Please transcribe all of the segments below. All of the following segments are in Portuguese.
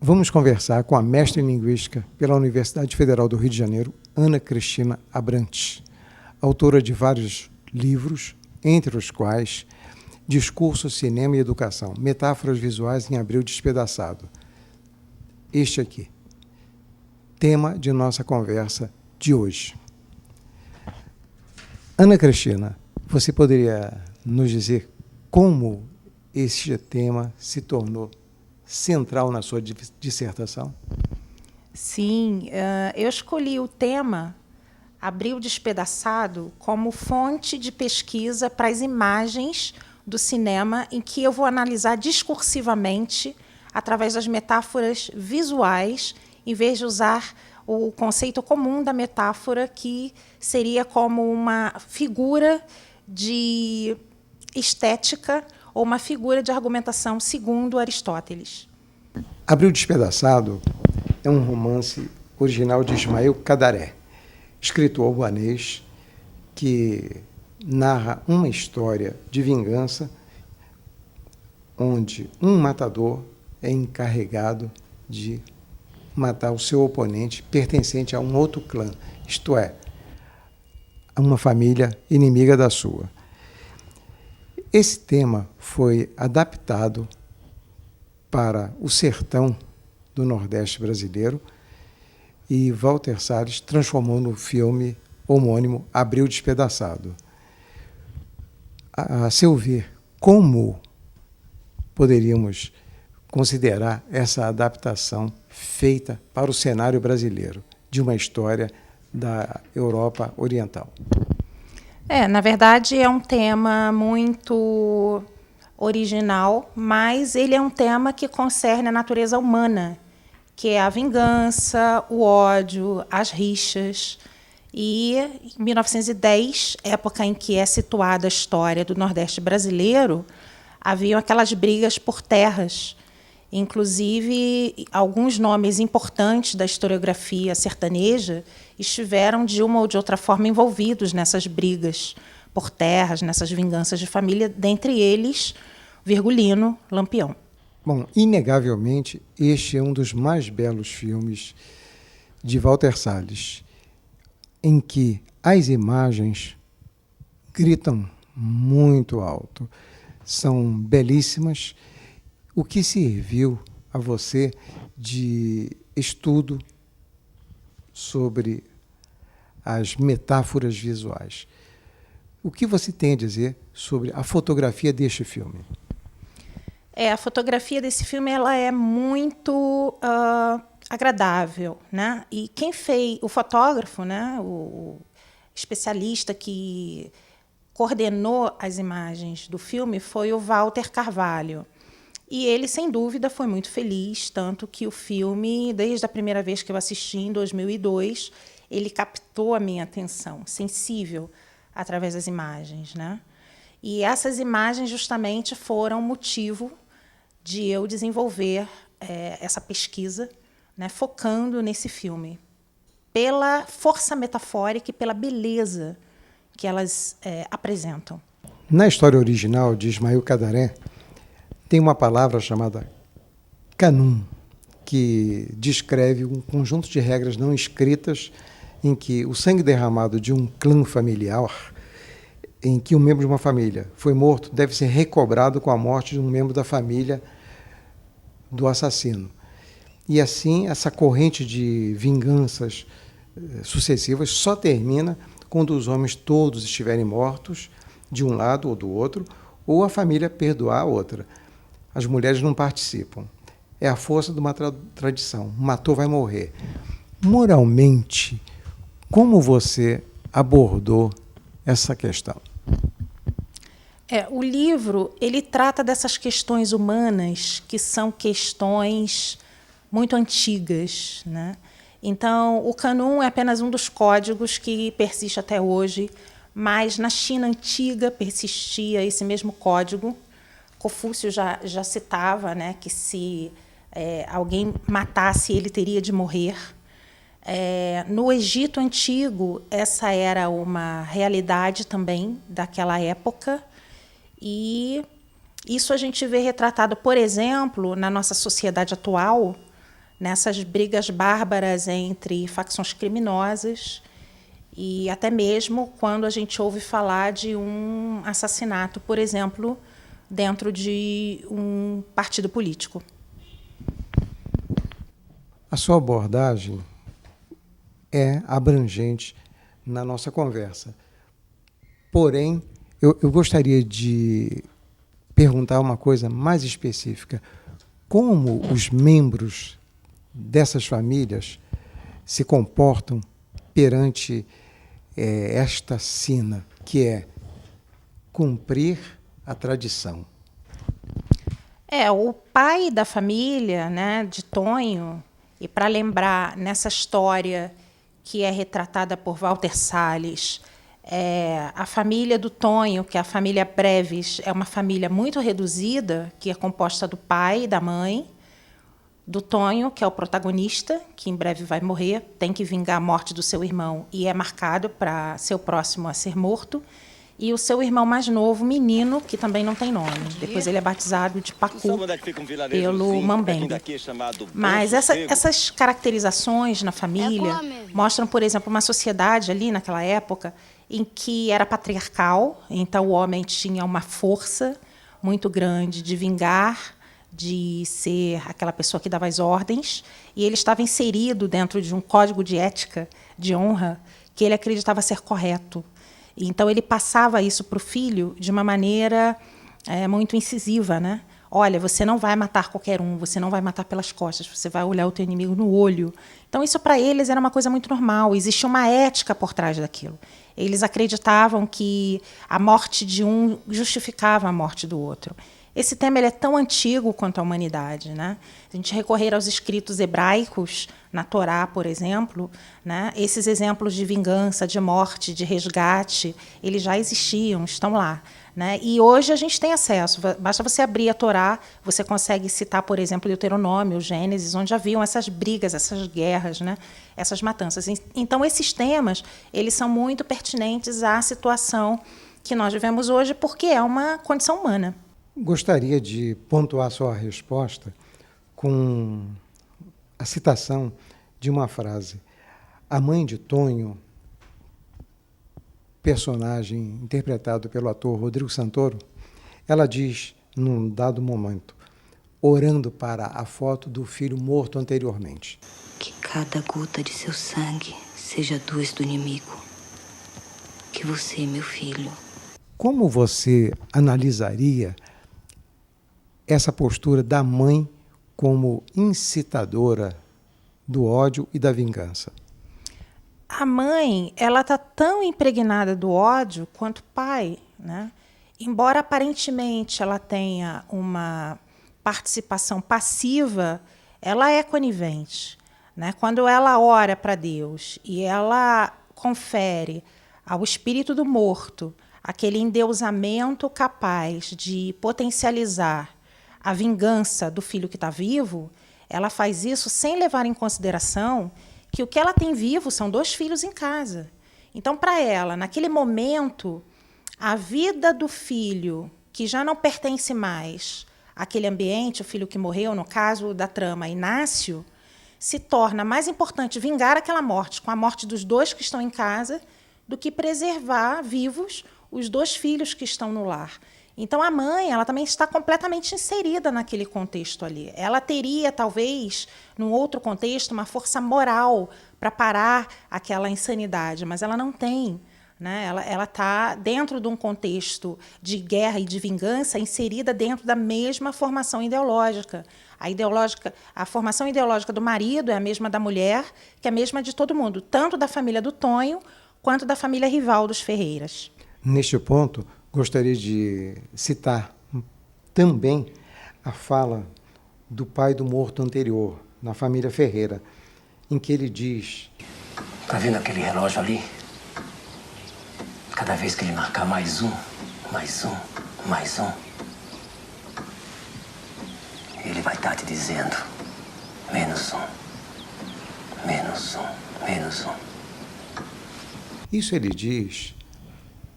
Vamos conversar com a mestre em Linguística pela Universidade Federal do Rio de Janeiro, Ana Cristina Abrantes, autora de vários livros, entre os quais Discurso, Cinema e Educação, Metáforas Visuais em Abril Despedaçado. Este aqui, tema de nossa conversa de hoje. Ana Cristina, você poderia nos dizer como este tema se tornou central na sua dissertação? Sim, eu escolhi o tema Abril Despedaçado como fonte de pesquisa para as imagens do cinema, em que eu vou analisar discursivamente, através das metáforas visuais, em vez de usar o conceito comum da metáfora, que seria como uma figura de estética ou uma figura de argumentação, segundo Aristóteles. Abril Despedaçado é um romance original de Ismail Kadaré, escritor albanês que narra uma história de vingança onde um matador é encarregado de matar o seu oponente pertencente a um outro clã, isto é, a uma família inimiga da sua. Esse tema foi adaptado para o sertão do Nordeste brasileiro e Walter Salles transformou no filme homônimo Abril Despedaçado. A seu ver, como poderíamos considerar essa adaptação feita para o cenário brasileiro de uma história da Europa Oriental? Na verdade, é um tema muito original, mas ele é um tema que concerne a natureza humana, que é a vingança, o ódio, as rixas. E, em 1910, época em que é situada a história do Nordeste brasileiro, haviam aquelas brigas por terras. Inclusive, alguns nomes importantes da historiografia sertaneja estiveram, de uma ou de outra forma, envolvidos nessas brigas por terras, nessas vinganças de família, dentre eles, Virgulino Lampião. Bom, inegavelmente, este é um dos mais belos filmes de Walter Salles, em que as imagens gritam muito alto, são belíssimas. O que serviu a você de estudo sobre as metáforas visuais? O que você tem a dizer sobre a fotografia deste filme? A fotografia desse filme ela é muito agradável, né? E quem fez, o fotógrafo, né? O especialista que coordenou as imagens do filme foi o Walter Carvalho. E ele, sem dúvida, foi muito feliz, tanto que o filme, desde a primeira vez que eu assisti, em 2002, ele captou a minha atenção, sensível, através das imagens, né? E essas imagens, justamente, foram motivo de eu desenvolver essa pesquisa, né, focando nesse filme, pela força metafórica e pela beleza que elas apresentam. Na história original de Ismail Kadaré, tem uma palavra chamada canum, que descreve um conjunto de regras não escritas em que o sangue derramado de um clã familiar, em que um membro de uma família foi morto, deve ser recobrado com a morte de um membro da família do assassino. E assim, essa corrente de vinganças sucessivas só termina quando os homens todos estiverem mortos, de um lado ou do outro, ou a família perdoar a outra. As mulheres não participam. É a força de uma tradição. Matou, vai morrer. Moralmente, como você abordou essa questão? O livro ele trata dessas questões humanas, que são questões muito antigas, né? Então, o Canum é apenas um dos códigos que persiste até hoje, mas na China antiga persistia esse mesmo código. Confúcio já citava, né, que se alguém matasse, ele teria de morrer. No Egito Antigo, essa era uma realidade também daquela época. E isso a gente vê retratado, por exemplo, na nossa sociedade atual, nessas brigas bárbaras entre facções criminosas e até mesmo quando a gente ouve falar de um assassinato, por exemplo, dentro de um partido político. A sua abordagem é abrangente na nossa conversa. Porém, eu gostaria de perguntar uma coisa mais específica. Como os membros dessas famílias se comportam perante esta sina, que é cumprir a tradição? O pai da família, né, de Tonho, e para lembrar nessa história que é retratada por Walter Salles, a família do Tonho, que é a família Breves, é uma família muito reduzida, que é composta do pai e da mãe, do Tonho, que é o protagonista, que em breve vai morrer, tem que vingar a morte do seu irmão e é marcado para ser o próximo a ser morto, e o seu irmão mais novo, menino, que também não tem nome. Depois ele é batizado de Pacu pelo Mambembe. Mas essas caracterizações na família mostram, por exemplo, uma sociedade ali naquela época em que era patriarcal, então o homem tinha uma força muito grande de vingar, de ser aquela pessoa que dava as ordens, e ele estava inserido dentro de um código de ética, de honra, que ele acreditava ser correto. Então, ele passava isso para o filho de uma maneira muito incisiva, né? Olha, você não vai matar qualquer um, você não vai matar pelas costas, você vai olhar o teu inimigo no olho. Então, isso para eles era uma coisa muito normal, existia uma ética por trás daquilo. Eles acreditavam que a morte de um justificava a morte do outro. Esse tema ele é tão antigo quanto a humanidade, né? Se a gente recorrer aos escritos hebraicos, na Torá, por exemplo, né, esses exemplos de vingança, de morte, de resgate, eles já existiam, estão lá. Né? E hoje a gente tem acesso. Basta você abrir a Torá, você consegue citar, por exemplo, Deuteronômio, o Gênesis, onde haviam essas brigas, essas guerras, né, essas matanças. Então, esses temas eles são muito pertinentes à situação que nós vivemos hoje, porque é uma condição humana. Gostaria de pontuar sua resposta com a citação de uma frase. A mãe de Tonho, personagem interpretado pelo ator Rodrigo Santoro, ela diz, num dado momento, orando para a foto do filho morto anteriormente: que cada gota de seu sangue seja luz do inimigo. Que você, meu filho. Como você analisaria essa postura da mãe como incitadora do ódio e da vingança? A mãe, ela está tão impregnada do ódio quanto o pai, né? Embora aparentemente ela tenha uma participação passiva, ela é conivente, né? Quando ela ora para Deus e ela confere ao espírito do morto aquele endeusamento capaz de potencializar a vingança do filho que está vivo, ela faz isso sem levar em consideração que o que ela tem vivo são 2 filhos em casa. Então, para ela, naquele momento, a vida do filho, que já não pertence mais àquele ambiente, o filho que morreu, no caso da trama, Inácio, se torna mais importante vingar aquela morte com a morte dos 2 que estão em casa do que preservar vivos os 2 filhos que estão no lar. Então, a mãe ela também está completamente inserida naquele contexto ali. Ela teria, talvez, num outro contexto, uma força moral para parar aquela insanidade, mas ela não tem. Né? Ela está dentro de um contexto de guerra e de vingança, inserida dentro da mesma formação ideológica. A formação ideológica do marido é a mesma da mulher, que é a mesma de todo mundo, tanto da família do Tonho quanto da família rival dos Ferreiras. Neste ponto, gostaria de citar também a fala do pai do morto anterior, na família Ferreira, em que ele diz: Tá vendo aquele relógio ali? Cada vez que ele marcar mais um, ele vai estar te dizendo: menos um, menos um, menos um. Isso ele diz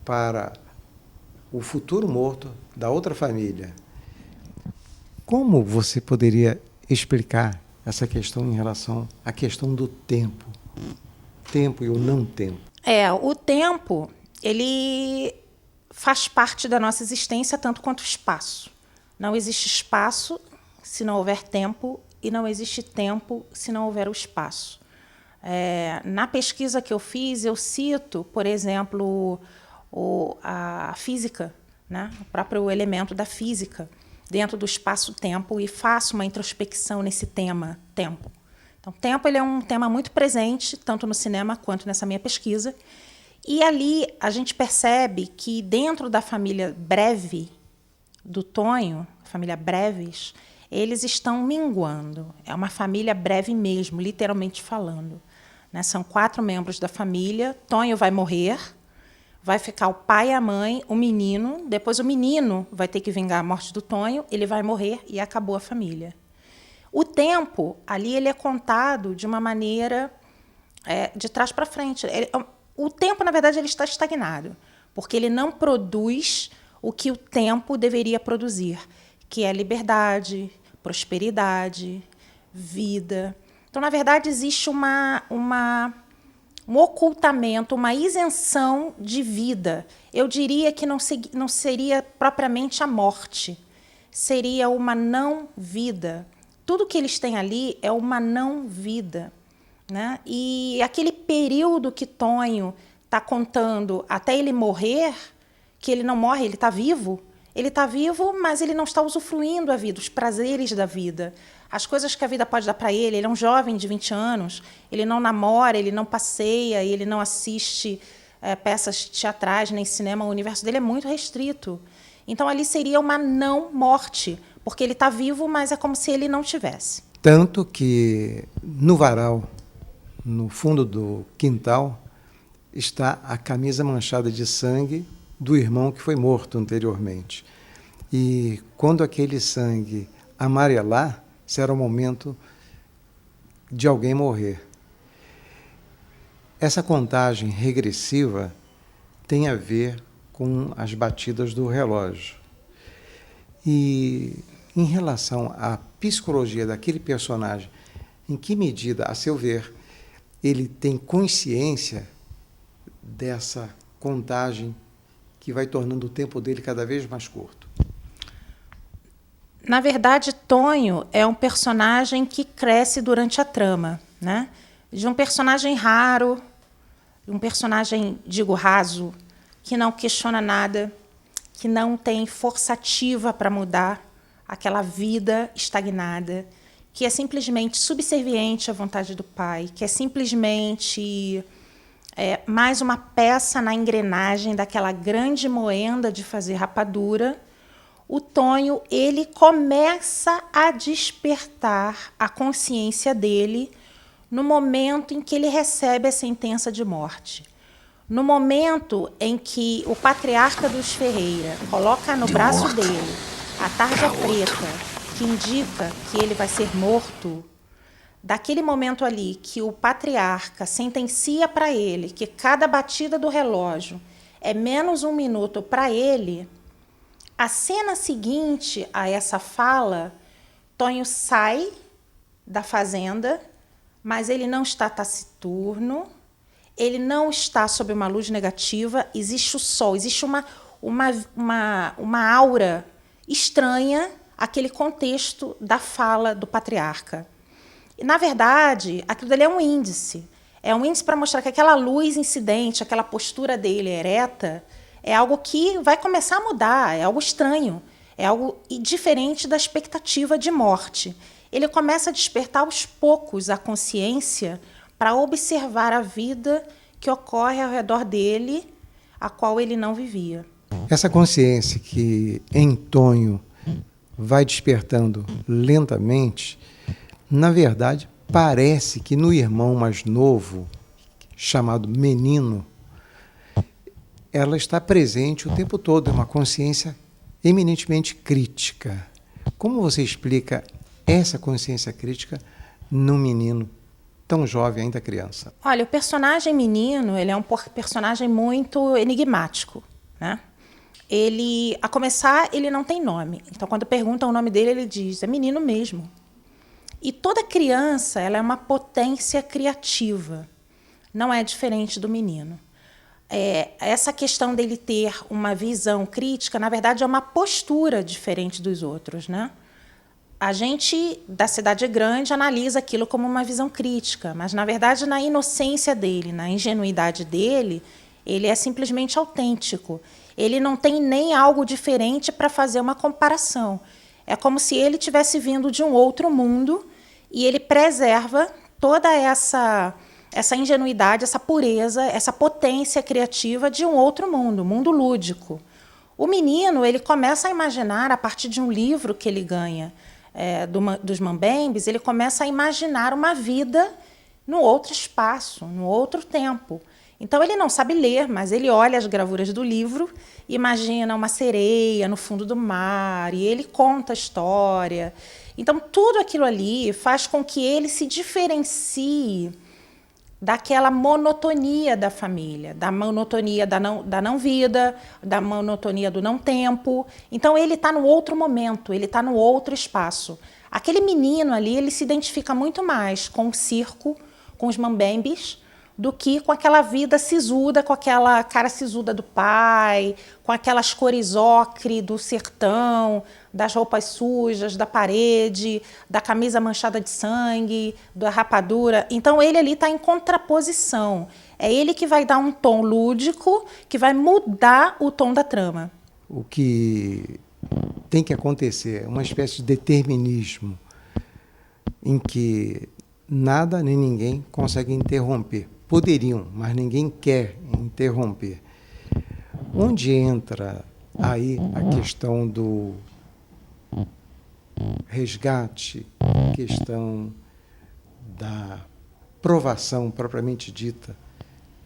para o futuro morto da outra família. Como você poderia explicar essa questão em relação à questão do tempo. Tempo e o não tempo. O tempo, ele faz parte da nossa existência tanto quanto o espaço. Não existe espaço se não houver tempo e não existe tempo se não houver o espaço. Na pesquisa que eu fiz, eu cito, por exemplo, a física, né? O próprio elemento da física, dentro do espaço-tempo, e faço uma introspecção nesse tema, tempo. Então, tempo ele é um tema muito presente, tanto no cinema quanto nessa minha pesquisa. E ali a gente percebe que dentro da família Breve, do Tonho, a família Breves, eles estão minguando. É uma família breve mesmo, literalmente falando. Né? São 4 membros da família. Tonho vai morrer, vai ficar o pai e a mãe, o menino. Depois o menino vai ter que vingar a morte do Tonho, ele vai morrer e acabou a família. O tempo, ali, ele é contado de uma maneira de trás para frente. O tempo, na verdade, ele está estagnado, porque ele não produz o que o tempo deveria produzir, que é liberdade, prosperidade, vida. Então, na verdade, existe um ocultamento, uma isenção de vida. Eu diria que não seria propriamente a morte, seria uma não-vida. Tudo que eles têm ali é uma não-vida. Né? E aquele período que Tonho está contando até ele morrer, que ele não morre, ele está vivo, mas ele não está usufruindo a vida, os prazeres da vida, as coisas que a vida pode dar para ele. Ele é um jovem de 20 anos, ele não namora, ele não passeia, ele não assiste peças teatrais, nem cinema, o universo dele é muito restrito. Então, ali seria uma não-morte, porque ele está vivo, mas é como se ele não tivesse. Tanto que no varal, no fundo do quintal, está a camisa manchada de sangue do irmão que foi morto anteriormente. E quando aquele sangue amarelar, será o momento de alguém morrer. Essa contagem regressiva tem a ver com as batidas do relógio. E em relação à psicologia daquele personagem, em que medida, a seu ver, ele tem consciência dessa contagem que vai tornando o tempo dele cada vez mais curto? Na verdade, Tonho é um personagem que cresce durante a trama, né? De um personagem raro, um personagem, digo, raso, que não questiona nada, que não tem força ativa para mudar aquela vida estagnada, que é simplesmente subserviente à vontade do pai, que é simplesmente mais uma peça na engrenagem daquela grande moenda de fazer rapadura. O Tonho, ele começa a despertar a consciência dele no momento em que ele recebe a sentença de morte. No momento em que o patriarca dos Ferreira coloca no braço dele a tarja preta que indica que ele vai ser morto, daquele momento ali que o patriarca sentencia para ele que cada batida do relógio é menos 1 minuto para ele, a cena seguinte a essa fala, Tonho sai da fazenda, mas ele não está taciturno, ele não está sob uma luz negativa, existe o sol, existe uma aura estranha àquele contexto da fala do patriarca. E, na verdade, aquilo dali é um índice. É um índice para mostrar que aquela luz incidente, aquela postura dele ereta, é algo que vai começar a mudar, é algo estranho, é algo diferente da expectativa de morte. Ele começa a despertar aos poucos a consciência para observar a vida que ocorre ao redor dele, a qual ele não vivia. Essa consciência que em Tonho vai despertando lentamente, na verdade, parece que no irmão mais novo, chamado Menino, ela está presente o tempo todo, é uma consciência eminentemente crítica. Como você explica essa consciência crítica num menino tão jovem, ainda criança? Olha, o personagem Menino, ele é um personagem muito enigmático, né? Ele, a começar, ele não tem nome. Então, quando perguntam o nome dele, ele diz, é menino mesmo. E toda criança, ela é uma potência criativa. Não é diferente do menino. Essa questão dele ter uma visão crítica, na verdade, é uma postura diferente dos outros, né? A gente, da cidade grande, analisa aquilo como uma visão crítica, mas, na verdade, na inocência dele, na ingenuidade dele, ele é simplesmente autêntico. Ele não tem nem algo diferente para fazer uma comparação. É como se ele tivesse vindo de um outro mundo e ele preserva toda essa ingenuidade, essa pureza, essa potência criativa de um outro mundo, um mundo lúdico. O menino, ele começa a imaginar, a partir de um livro que ele ganha dos mambembes, ele começa a imaginar uma vida no outro espaço, no outro tempo. Então, ele não sabe ler, mas ele olha as gravuras do livro, imagina uma sereia no fundo do mar, e ele conta a história. Então, tudo aquilo ali faz com que ele se diferencie daquela monotonia da família, da monotonia da não vida, da monotonia do não tempo. Então, ele está no outro momento, ele está no outro espaço. Aquele menino ali, ele se identifica muito mais com o circo, com os mambembes, do que com aquela vida sisuda, com aquela cara sisuda do pai, com aquelas cores ocre do sertão, das roupas sujas, da parede, da camisa manchada de sangue, da rapadura. Então, ele ali está em contraposição. É ele que vai dar um tom lúdico, que vai mudar o tom da trama. O que tem que acontecer é uma espécie de determinismo em que nada nem ninguém consegue interromper. Poderiam, mas ninguém quer interromper. Onde entra aí a questão do resgate, a questão da provação propriamente dita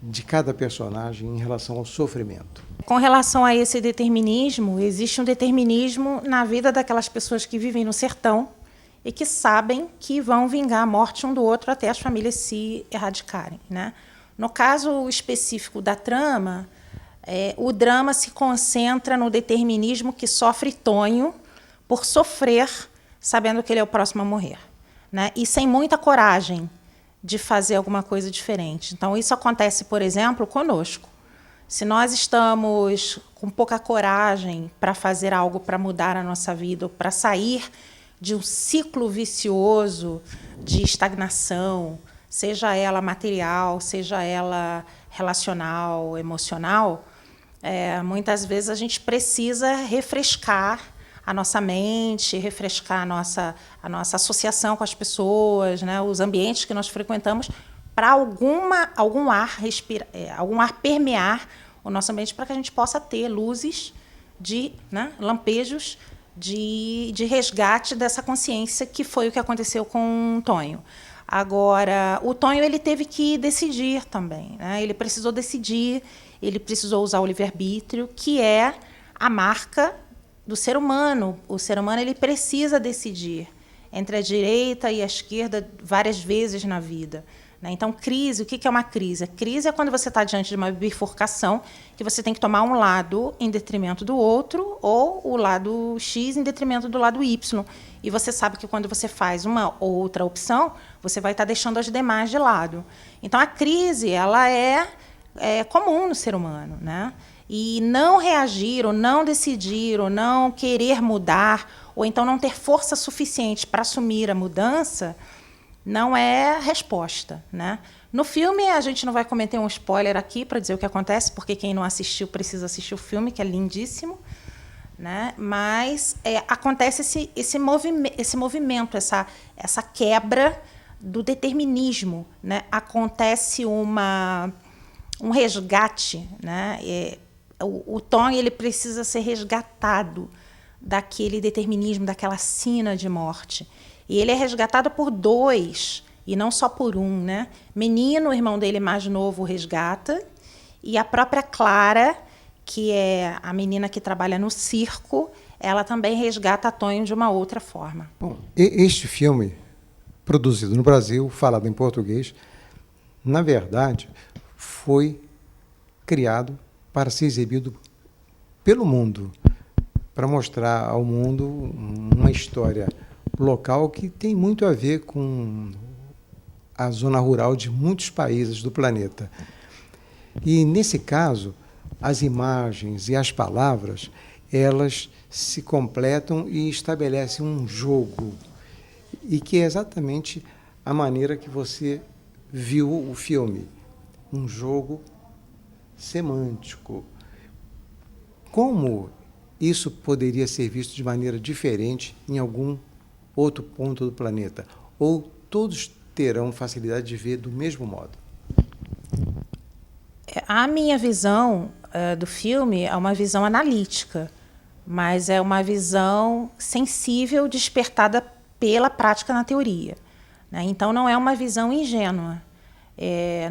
de cada personagem em relação ao sofrimento? Com relação a esse determinismo, existe um determinismo na vida daquelas pessoas que vivem no sertão e que sabem que vão vingar a morte um do outro até as famílias se erradicarem, né? No caso específico da trama, o drama se concentra no determinismo que sofre Tonho por sofrer sabendo que ele é o próximo a morrer, né? E sem muita coragem de fazer alguma coisa diferente. Então, isso acontece, por exemplo, conosco. Se nós estamos com pouca coragem para fazer algo para mudar a nossa vida, para sair de um ciclo vicioso de estagnação, seja ela material, seja ela relacional, emocional, muitas vezes a gente precisa refrescar a nossa mente, refrescar a nossa associação com as pessoas, né, os ambientes que nós frequentamos, para algum ar permear o nosso ambiente, para que a gente possa ter luzes lampejos de resgate dessa consciência, que foi o que aconteceu com o Tonho. Agora, o Tonho ele teve que decidir também, né? Ele precisou decidir, ele precisou usar o livre-arbítrio, que é a marca do ser humano. O ser humano ele precisa decidir entre a direita e a esquerda várias vezes na vida, né? Então, crise, o que é uma crise? A crise é quando você está diante de uma bifurcação que você tem que tomar um lado em detrimento do outro, ou o lado X em detrimento do lado Y. E você sabe que quando você faz uma ou outra opção, você vai estar deixando as demais de lado. Então, a crise ela é comum no ser humano, né? E não reagir, ou não decidir, ou não querer mudar, ou então não ter força suficiente para assumir a mudança, não é resposta, né? No filme, a gente não vai cometer um spoiler aqui para dizer o que acontece, porque quem não assistiu precisa assistir o filme, que é lindíssimo, né? Mas acontece esse movimento, essa quebra do determinismo, né? Acontece um resgate, né? O Tom ele precisa ser resgatado daquele determinismo, daquela sina de morte. E ele é resgatado por dois, e não só por um, né? Menino, o irmão dele mais novo, o resgata, e a própria Clara, que é a menina que trabalha no circo, ela também resgata a Tonho de uma outra forma. Bom, este filme, produzido no Brasil, falado em português, na verdade, foi criado para ser exibido pelo mundo, para mostrar ao mundo uma história local que tem muito a ver com a zona rural de muitos países do planeta. E, nesse caso, as imagens e as palavras, elas se completam e estabelecem um jogo, e que é exatamente a maneira que você viu o filme, um jogo semântico. Como isso poderia ser visto de maneira diferente em algum outro ponto do planeta? Ou todos terão facilidade de ver do mesmo modo? A minha visão do filme é uma visão analítica, mas é uma visão sensível, despertada pela prática na teoria, né? Então, não é uma visão ingênua.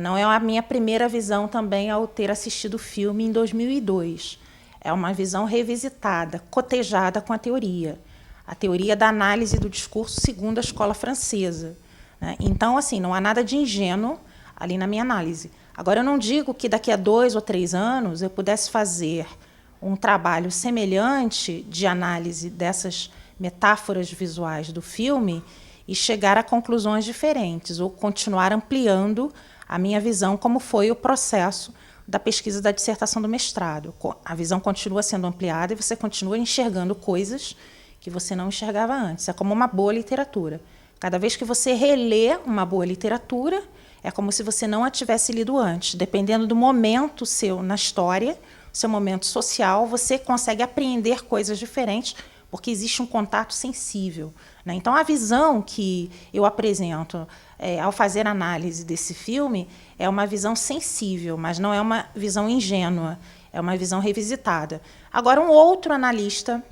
Não é a minha primeira visão também ao ter assistido o filme em 2002. É uma visão revisitada, cotejada com a teoria da análise do discurso segundo a escola francesa, né? Então, assim, não há nada de ingênuo ali na minha análise. Agora, eu não digo que daqui a 2 ou 3 anos eu pudesse fazer um trabalho semelhante de análise dessas metáforas visuais do filme e chegar a conclusões diferentes, ou continuar ampliando a minha visão, como foi o processo da pesquisa da dissertação do mestrado. A visão continua sendo ampliada e você continua enxergando coisas que você não enxergava antes. É como uma boa literatura. Cada vez que você relê uma boa literatura, é como se você não a tivesse lido antes. Dependendo do momento seu na história, seu momento social, você consegue apreender coisas diferentes, porque existe um contato sensível, né? Então, a visão que eu apresento ao fazer análise desse filme é uma visão sensível, mas não é uma visão ingênua, é uma visão revisitada. Agora, um outro analista,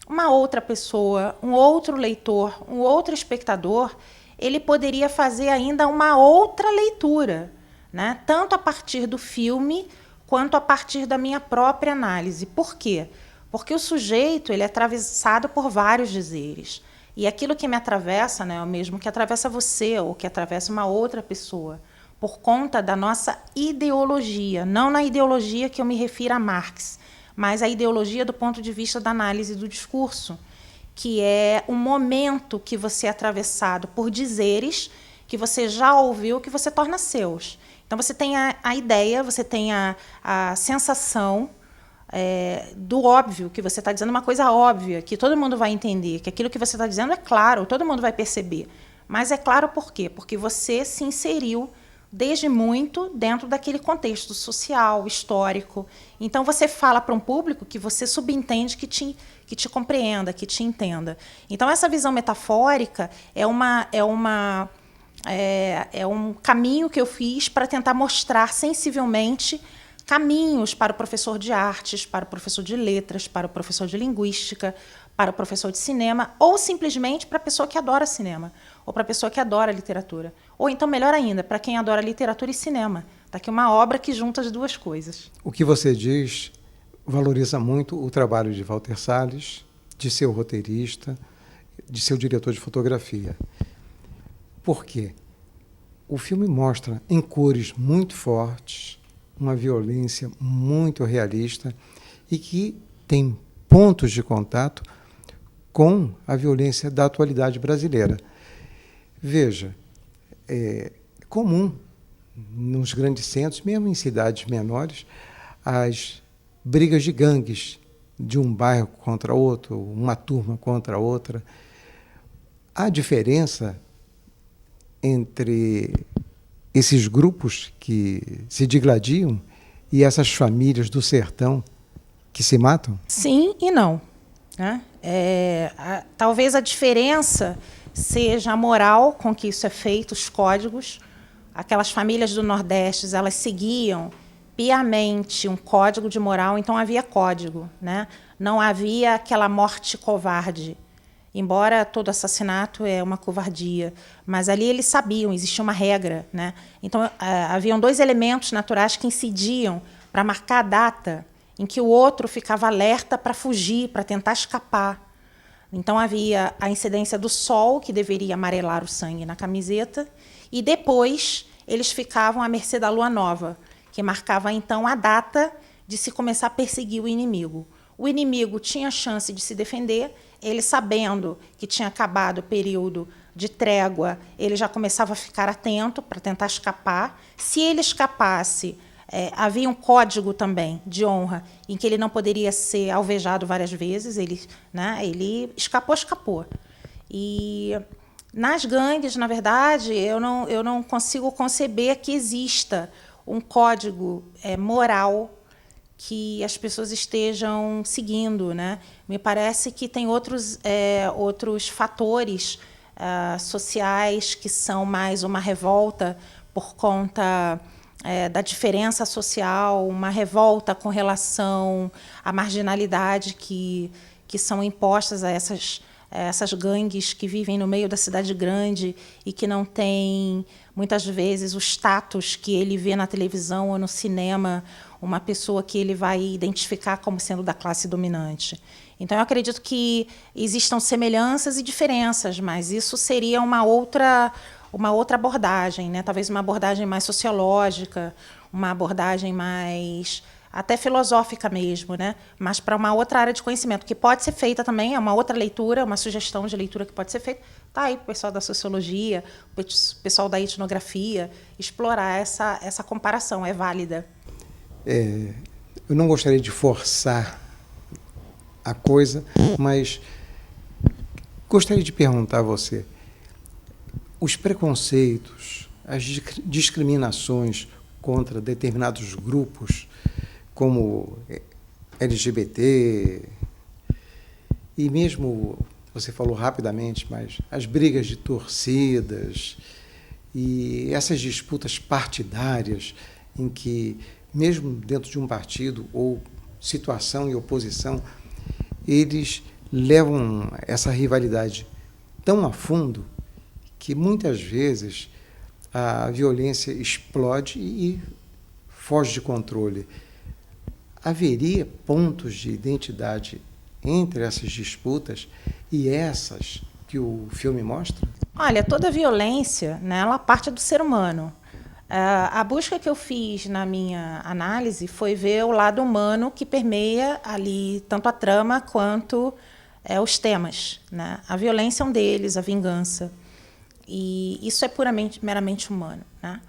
uma outra pessoa, um outro leitor, um outro espectador, ele poderia fazer ainda uma outra leitura, né? Tanto a partir do filme quanto a partir da minha própria análise. Por quê? Porque o sujeito ele é atravessado por vários dizeres. E aquilo que me atravessa, né, é o mesmo que atravessa você ou que atravessa uma outra pessoa, por conta da nossa ideologia. Não na ideologia que eu me refiro a Marx, mas a ideologia do ponto de vista da análise do discurso, que é um momento que você é atravessado por dizeres que você já ouviu, que você torna seus. Então, você tem a ideia, você tem a sensação do óbvio, que você está dizendo uma coisa óbvia, que todo mundo vai entender, que aquilo que você está dizendo é claro, todo mundo vai perceber. Mas é claro por quê? Porque você se inseriu desde muito dentro daquele contexto social, histórico. Então, você fala para um público que você subentende que te compreenda, que te entenda. Então, essa visão metafórica é um caminho que eu fiz para tentar mostrar sensivelmente caminhos para o professor de artes, para o professor de letras, para o professor de linguística, para o professor de cinema, ou simplesmente para a pessoa que adora cinema, ou para a pessoa que adora literatura. Ou então, melhor ainda, para quem adora literatura e cinema. Está aqui uma obra que junta as duas coisas. O que você diz valoriza muito o trabalho de Walter Salles, de seu roteirista, de seu diretor de fotografia. Por quê? O filme mostra em cores muito fortes, uma violência muito realista e que tem pontos de contato com a violência da atualidade brasileira. Veja, é comum nos grandes centros, mesmo em cidades menores, as brigas de gangues de um bairro contra outro, uma turma contra outra. A diferença entre esses grupos que se digladiam e essas famílias do sertão que se matam? Sim e não, né? Talvez a diferença seja a moral com que isso é feito, os códigos. Aquelas famílias do Nordeste, elas seguiam piamente um código de moral, então havia código, né? Não havia aquela morte covarde. Embora todo assassinato é uma covardia, mas ali eles sabiam, existia uma regra, né? Então, haviam 2 elementos naturais que incidiam para marcar a data em que o outro ficava alerta para fugir, para tentar escapar. Então, havia a incidência do sol, que deveria amarelar o sangue na camiseta, e depois eles ficavam à mercê da lua nova, que marcava, então, a data de se começar a perseguir o inimigo. O inimigo tinha chance de se defender, ele sabendo que tinha acabado o período de trégua, ele já começava a ficar atento para tentar escapar. Se ele escapasse, havia um código também de honra em que ele não poderia ser alvejado várias vezes. Ele escapou. E nas gangues, na verdade, eu não consigo conceber que exista um código moral que as pessoas estejam seguindo, né? Me parece que tem outros fatores sociais que são mais uma revolta por conta da diferença social, uma revolta com relação à marginalidade que são impostas a essas gangues que vivem no meio da cidade grande e que não têm, muitas vezes, o status que ele vê na televisão ou no cinema, uma pessoa que ele vai identificar como sendo da classe dominante. Então, eu acredito que existam semelhanças e diferenças, mas isso seria uma outra abordagem, né? Talvez uma abordagem mais sociológica, uma abordagem mais até filosófica mesmo, né? Mas para uma outra área de conhecimento, que pode ser feita também, é uma outra leitura, uma sugestão de leitura que pode ser feita. Está aí o pessoal da sociologia, o pessoal da etnografia, explorar essa comparação, é válida. Eu não gostaria de forçar a coisa, mas gostaria de perguntar a você, os preconceitos, as discriminações contra determinados grupos, como LGBT, e mesmo, você falou rapidamente, mas as brigas de torcidas e essas disputas partidárias em que, mesmo dentro de um partido ou situação e oposição, eles levam essa rivalidade tão a fundo que, muitas vezes, a violência explode e foge de controle. Haveria pontos de identidade entre essas disputas e essas que o filme mostra? Olha, toda violência, né, ela parte do ser humano. A busca que eu fiz na minha análise foi ver o lado humano que permeia ali tanto a trama quanto os temas, né? A violência é um deles, a vingança. E isso é meramente humano, né?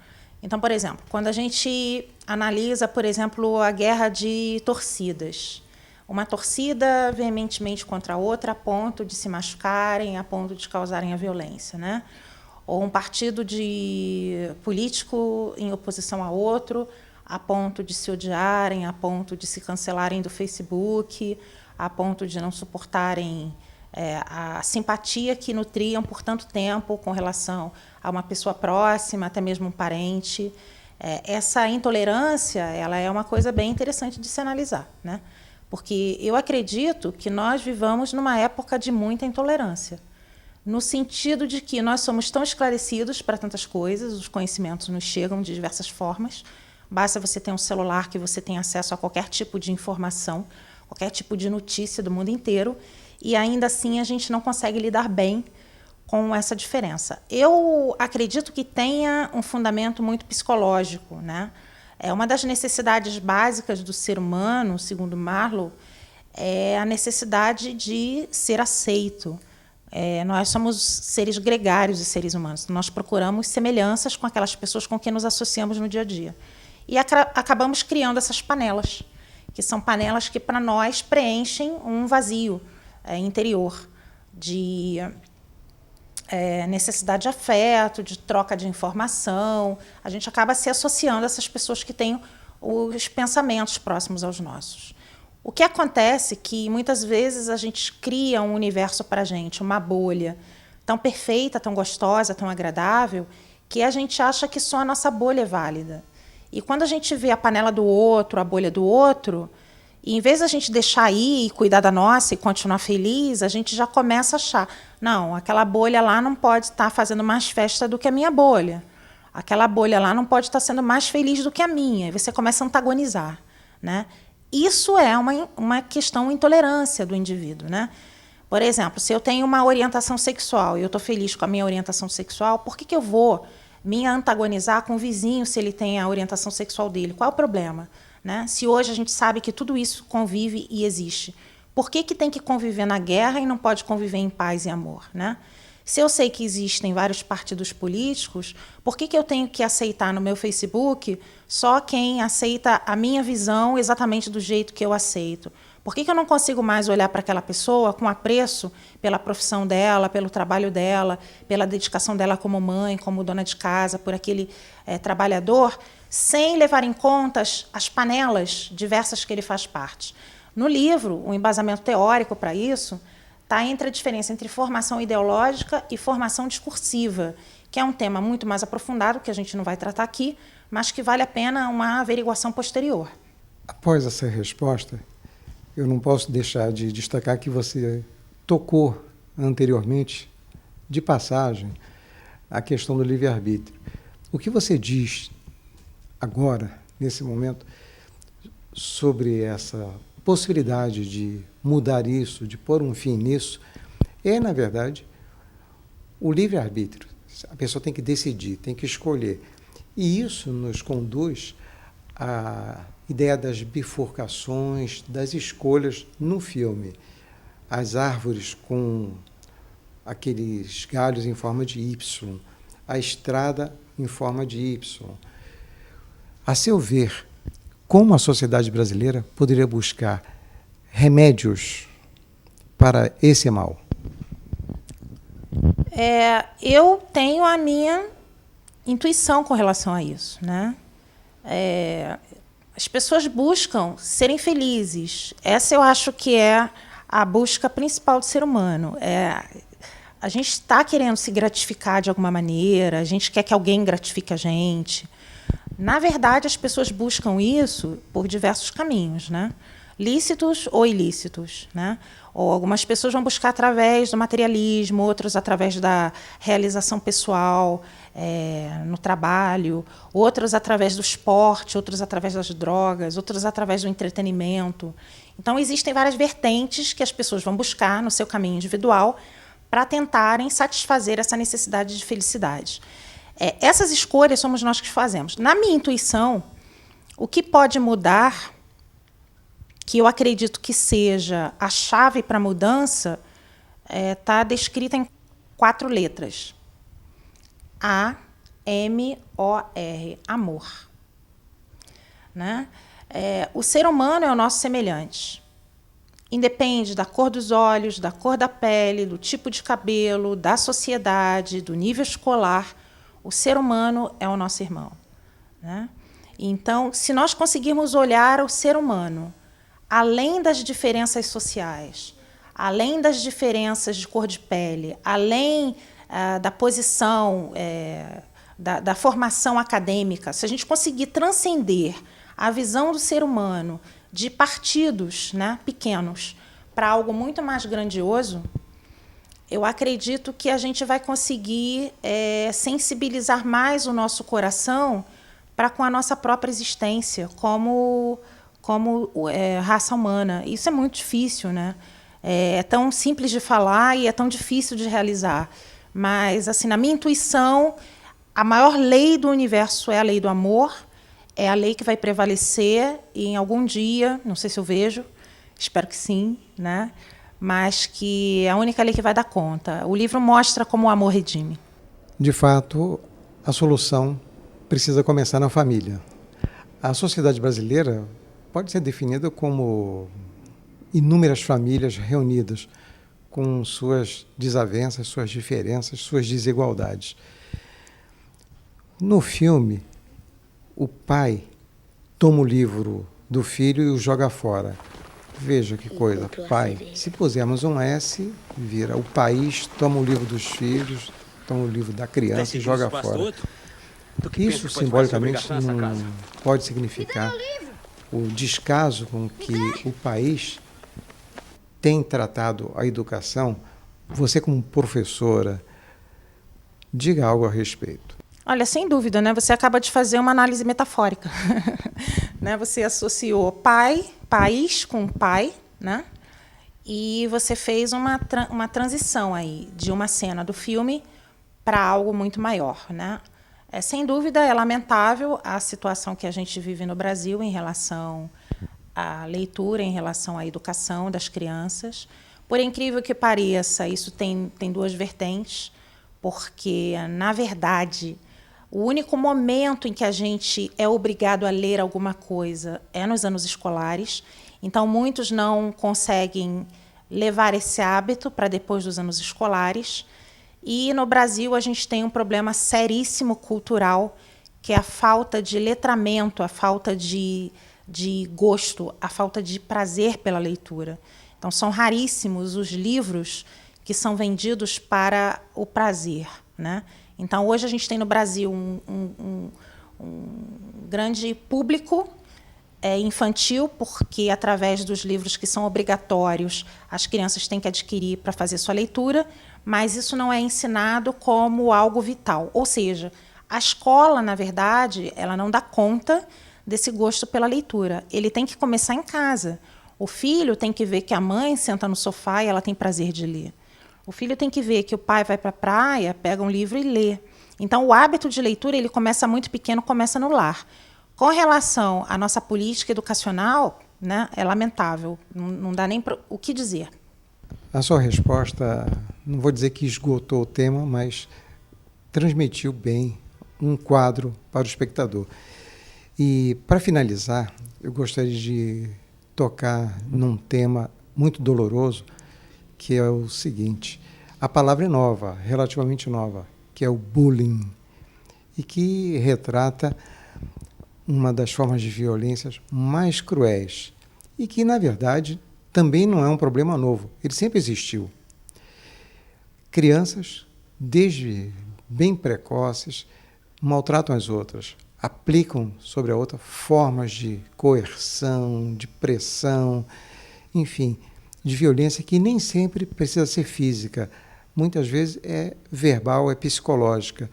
Então, por exemplo, quando a gente analisa, por exemplo, a guerra de torcidas, uma torcida veementemente contra a outra a ponto de se machucarem, a ponto de causarem a violência, né? Ou um partido de político em oposição a outro, a ponto de se odiarem, a ponto de se cancelarem do Facebook, a ponto de não suportarem a simpatia que nutriam por tanto tempo com relação a uma pessoa próxima, até mesmo um parente. Essa intolerância, ela é uma coisa bem interessante de se analisar, né? Porque eu acredito que nós vivamos numa época de muita intolerância, no sentido de que nós somos tão esclarecidos para tantas coisas, os conhecimentos nos chegam de diversas formas. Basta você ter um celular que você tem acesso a qualquer tipo de informação, qualquer tipo de notícia do mundo inteiro, e ainda assim a gente não consegue lidar bem com essa diferença. Eu acredito que tenha um fundamento muito psicológico, né? Uma das necessidades básicas do ser humano, segundo Maslow, é a necessidade de ser aceito. Nós somos seres gregários e seres humanos. Nós procuramos semelhanças com aquelas pessoas com quem nos associamos no dia a dia. E acabamos criando essas panelas, que são panelas que, para nós, preenchem um vazio interior de necessidade de afeto, de troca de informação. A gente acaba se associando a essas pessoas que têm os pensamentos próximos aos nossos. O que acontece é que, muitas vezes, a gente cria um universo para a gente, uma bolha tão perfeita, tão gostosa, tão agradável, que a gente acha que só a nossa bolha é válida. E quando a gente vê a panela do outro, a bolha do outro, e em vez de a gente deixar ir e cuidar da nossa e continuar feliz, a gente já começa a achar, não, aquela bolha lá não pode estar fazendo mais festa do que a minha bolha. Aquela bolha lá não pode estar sendo mais feliz do que a minha. E você começa a antagonizar, né? Isso é uma questão de intolerância do indivíduo, né? Por exemplo, se eu tenho uma orientação sexual e eu estou feliz com a minha orientação sexual, por que eu vou me antagonizar com o vizinho se ele tem a orientação sexual dele? Qual é o problema? Né? Se hoje a gente sabe que tudo isso convive e existe, Por que tem que conviver na guerra e não pode conviver em paz e amor, né? Se eu sei que existem vários partidos políticos, por que eu tenho que aceitar no meu Facebook só quem aceita a minha visão exatamente do jeito que eu aceito? Por que eu não consigo mais olhar para aquela pessoa com apreço pela profissão dela, pelo trabalho dela, pela dedicação dela como mãe, como dona de casa, por aquele trabalhador, sem levar em conta as panelas diversas que ele faz parte? No livro, o embasamento teórico para isso está entre a diferença entre formação ideológica e formação discursiva, que é um tema muito mais aprofundado, que a gente não vai tratar aqui, mas que vale a pena uma averiguação posterior. Após essa resposta, eu não posso deixar de destacar que você tocou anteriormente, de passagem, a questão do livre-arbítrio. O que você diz agora, nesse momento, sobre essa possibilidade de mudar isso, de pôr um fim nisso, é, na verdade, o livre-arbítrio. A pessoa tem que decidir, tem que escolher. E isso nos conduz à ideia das bifurcações, das escolhas no filme. As árvores com aqueles galhos em forma de Y, a estrada em forma de Y. A seu ver, como a sociedade brasileira poderia buscar remédios para esse mal? Eu tenho a minha intuição com relação a isso, né? As pessoas buscam serem felizes. Essa eu acho que é a busca principal do ser humano. A gente está querendo se gratificar de alguma maneira, a gente quer que alguém gratifique a gente. Na verdade, as pessoas buscam isso por diversos caminhos, né? Lícitos ou ilícitos, né? Ou algumas pessoas vão buscar através do materialismo, outros através da realização pessoal, no trabalho, outros através do esporte, outros através das drogas, outros através do entretenimento. Então, existem várias vertentes que as pessoas vão buscar no seu caminho individual para tentarem satisfazer essa necessidade de felicidade. Essas escolhas somos nós que fazemos. Na minha intuição, o que pode mudar, que eu acredito que seja a chave para a mudança, está descrita em 4 letras. A-M-O-R, amor. Né? O ser humano é o nosso semelhante. Independe da cor dos olhos, da cor da pele, do tipo de cabelo, da sociedade, do nível escolar, o ser humano é o nosso irmão. Né? Então, se nós conseguirmos olhar o ser humano, além das diferenças sociais, além das diferenças de cor de pele, além da posição, da formação acadêmica, se a gente conseguir transcender a visão do ser humano de partidos, né, pequenos para algo muito mais grandioso, eu acredito que a gente vai conseguir sensibilizar mais o nosso coração para com a nossa própria existência como raça humana. Isso é muito difícil, né? É tão simples de falar e é tão difícil de realizar. Mas, assim, na minha intuição, a maior lei do universo é a lei do amor, é a lei que vai prevalecer e, em algum dia, não sei se eu vejo, espero que sim, né? Mas que é a única lei que vai dar conta. O livro mostra como o amor redime. De fato, a solução precisa começar na família. A sociedade brasileira pode ser definida como inúmeras famílias reunidas com suas desavenças, suas diferenças, suas desigualdades. No filme, o pai toma o livro do filho e o joga fora. Veja que coisa, pai. Se pusermos um S, vira o país, toma o livro dos filhos, toma o livro da criança e joga fora. Isso, simbolicamente, não pode significar o descaso com que o país tem tratado a educação. Você, como professora, diga algo a respeito. Olha, sem dúvida, né? Você acaba de fazer uma análise metafórica. Né? Você associou país com pai, né? E você fez uma transição aí de uma cena do filme para algo muito maior, né? Sem dúvida, é lamentável a situação que a gente vive no Brasil em relação a leitura em relação à educação das crianças. Por incrível que pareça, isso tem duas vertentes, porque, na verdade, o único momento em que a gente é obrigado a ler alguma coisa é nos anos escolares. Então, muitos não conseguem levar esse hábito para depois dos anos escolares. E, no Brasil, a gente tem um problema seríssimo cultural, que é a falta de letramento, a falta de gosto, a falta de prazer pela leitura. Então, são raríssimos os livros que são vendidos para o prazer, né? Então, hoje a gente tem no Brasil um grande público infantil, porque, através dos livros que são obrigatórios, as crianças têm que adquirir para fazer sua leitura, mas isso não é ensinado como algo vital. Ou seja, a escola, na verdade, ela não dá conta desse gosto pela leitura. Ele tem que começar em casa. O filho tem que ver que a mãe senta no sofá e ela tem prazer de ler. O filho tem que ver que o pai vai para a praia, pega um livro e lê. Então, o hábito de leitura ele começa muito pequeno, começa no lar. Com relação à nossa política educacional, né, é lamentável. Não dá nem o que dizer. A sua resposta, não vou dizer que esgotou o tema, mas transmitiu bem um quadro para o espectador. E, para finalizar, eu gostaria de tocar num tema muito doloroso, que é o seguinte: a palavra é nova, relativamente nova, que é o bullying, e que retrata uma das formas de violências mais cruéis, e que, na verdade, também não é um problema novo, ele sempre existiu. Crianças, desde bem precoces, maltratam as outras, aplicam sobre a outra formas de coerção, de pressão, enfim, de violência que nem sempre precisa ser física, muitas vezes é verbal, é psicológica.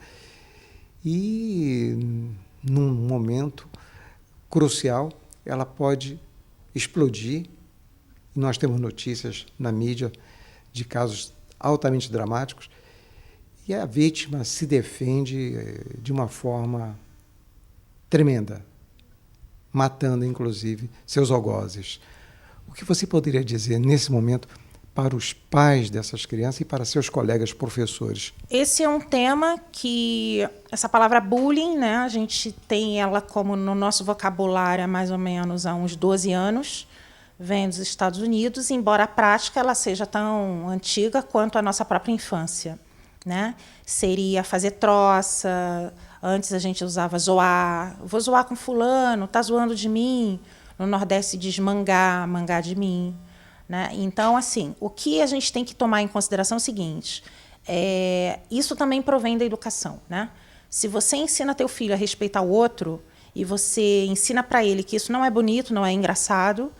E, num momento crucial, ela pode explodir. Nós temos notícias na mídia de casos altamente dramáticos, e a vítima se defende de uma forma tremenda, matando, inclusive, seus algozes. O que você poderia dizer, nesse momento, para os pais dessas crianças e para seus colegas professores? Esse é um tema que, essa palavra bullying, né, a gente tem ela como no nosso vocabulário há mais ou menos há uns 12 anos, vem dos Estados Unidos, embora a prática ela seja tão antiga quanto a nossa própria infância, né? Seria fazer troça. Antes a gente usava zoar. Vou zoar com fulano, tá zoando de mim. No Nordeste diz mangar, mangar de mim, né? Então, assim, o que a gente tem que tomar em consideração é o seguinte: isso também provém da educação, né? Se você ensina teu filho a respeitar o outro e você ensina para ele que isso não é bonito, não é engraçado,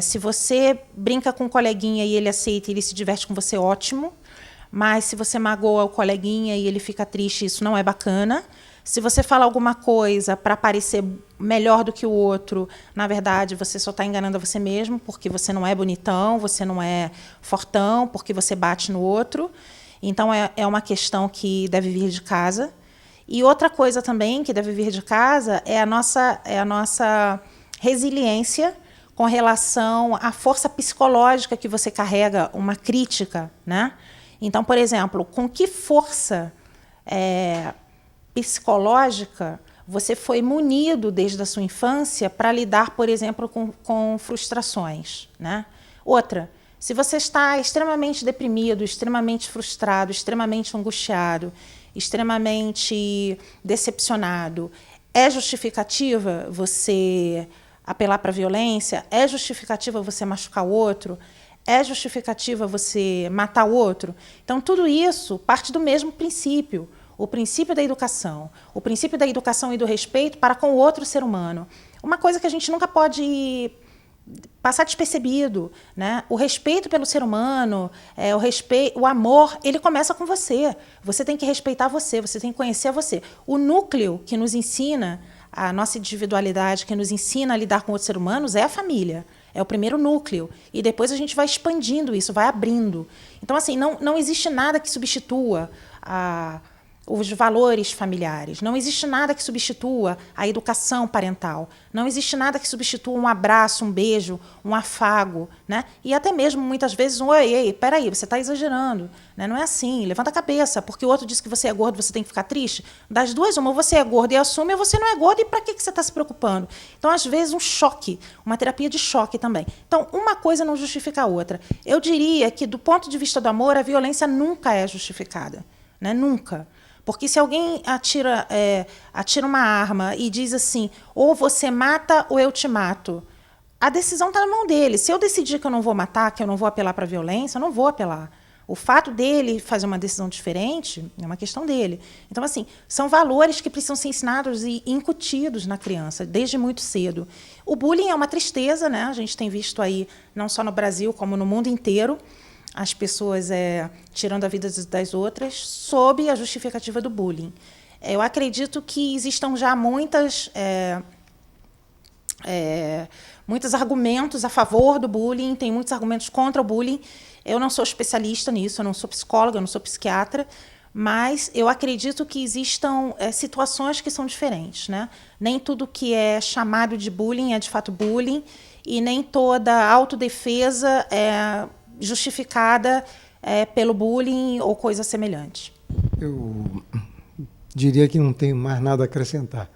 se você brinca com um coleguinha e ele aceita e ele se diverte com você, ótimo. Mas se você magoa o coleguinha e ele fica triste, isso não é bacana. Se você fala alguma coisa para parecer melhor do que o outro, na verdade, você só está enganando a você mesmo, porque você não é bonitão, você não é fortão, porque você bate no outro. Então, é uma questão que deve vir de casa. E outra coisa também que deve vir de casa é a nossa resiliência com relação à força psicológica que você carrega, uma crítica, né? Então, por exemplo, com que força psicológica você foi munido desde a sua infância para lidar, por exemplo, com frustrações, né? Outra, se você está extremamente deprimido, extremamente frustrado, extremamente angustiado, extremamente decepcionado, é justificativa você apelar para a violência? É justificativa você machucar o outro? É justificativa você matar o outro? Então, tudo isso parte do mesmo princípio, o princípio da educação. O princípio da educação e do respeito para com o outro ser humano. Uma coisa que a gente nunca pode passar despercebido, né? O respeito pelo ser humano, o amor, ele começa com você. Você tem que respeitar você, você tem que conhecer você. O núcleo que nos ensina a nossa individualidade, que nos ensina a lidar com outros seres humanos, é a família. É o primeiro núcleo. E depois a gente vai expandindo isso, vai abrindo. Então, assim, não existe nada que substitua os valores familiares. Não existe nada que substitua a educação parental. Não existe nada que substitua um abraço, um beijo, um afago, né? E até mesmo, muitas vezes, um oi, ei, peraí, você está exagerando. Né? Não é assim, levanta a cabeça, porque o outro disse que você é gordo, você tem que ficar triste. Das duas, uma, ou você é gordo e assume, ou você não é gordo, e para que você está se preocupando? Então, às vezes, um choque, uma terapia de choque também. Então, uma coisa não justifica a outra. Eu diria que, do ponto de vista do amor, a violência nunca é justificada. Né? Nunca. Porque se alguém atira uma arma e diz assim, ou você mata ou eu te mato, a decisão está na mão dele. Se eu decidir que eu não vou matar, que eu não vou apelar para a violência, eu não vou apelar. O fato dele fazer uma decisão diferente é uma questão dele. Então, assim, são valores que precisam ser ensinados e incutidos na criança, desde muito cedo. O bullying é uma tristeza, né? A gente tem visto aí, não só no Brasil, como no mundo inteiro, as pessoas tirando a vida das outras sob a justificativa do bullying. Eu acredito que existam já muitos argumentos a favor do bullying, tem muitos argumentos contra o bullying. Eu não sou especialista nisso, eu não sou psicóloga, eu não sou psiquiatra, mas eu acredito que existam situações que são diferentes. Né? Nem tudo que é chamado de bullying é de fato bullying, e nem toda autodefesa é justificada pelo bullying ou coisa semelhante. Eu diria que não tenho mais nada a acrescentar.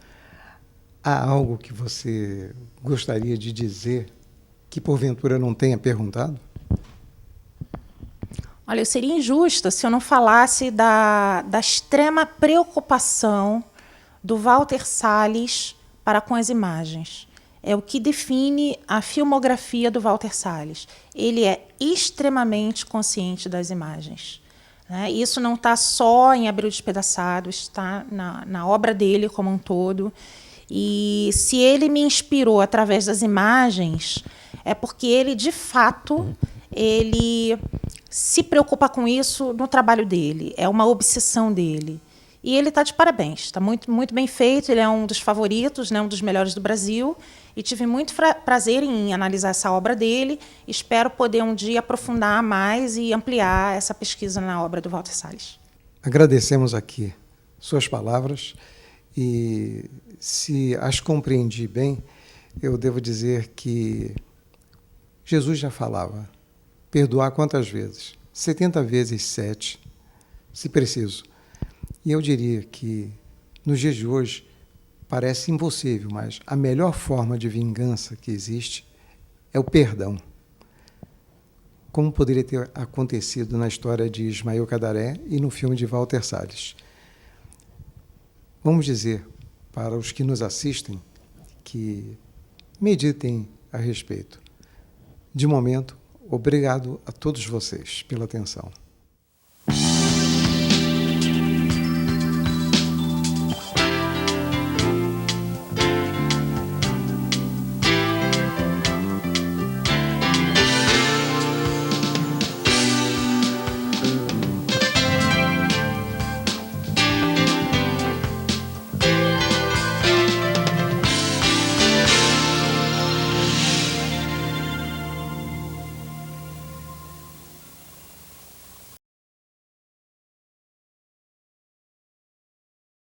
Há algo que você gostaria de dizer que, porventura, não tenha perguntado? Olha, eu seria injusta se eu não falasse da extrema preocupação do Walter Salles para com as imagens. É o que define a filmografia do Walter Salles. Ele é extremamente consciente das imagens. Né? Isso não está só em Abril Despedaçado, está na obra dele como um todo. E se ele me inspirou através das imagens, é porque ele, de fato, ele se preocupa com isso no trabalho dele. É uma obsessão dele. E ele está de parabéns, está muito, muito bem feito, ele é um dos favoritos, né, um dos melhores do Brasil, e tive muito prazer em analisar essa obra dele. Espero poder um dia aprofundar mais e ampliar essa pesquisa na obra do Walter Salles. Agradecemos aqui suas palavras e, se as compreendi bem, eu devo dizer que Jesus já falava, perdoar quantas vezes? 70 vezes 7, se preciso. E eu diria que, nos dias de hoje, parece impossível, mas a melhor forma de vingança que existe é o perdão. Como poderia ter acontecido na história de Ismael Cadaré e no filme de Walter Salles. Vamos dizer, para os que nos assistem, que meditem a respeito. De momento, obrigado a todos vocês pela atenção.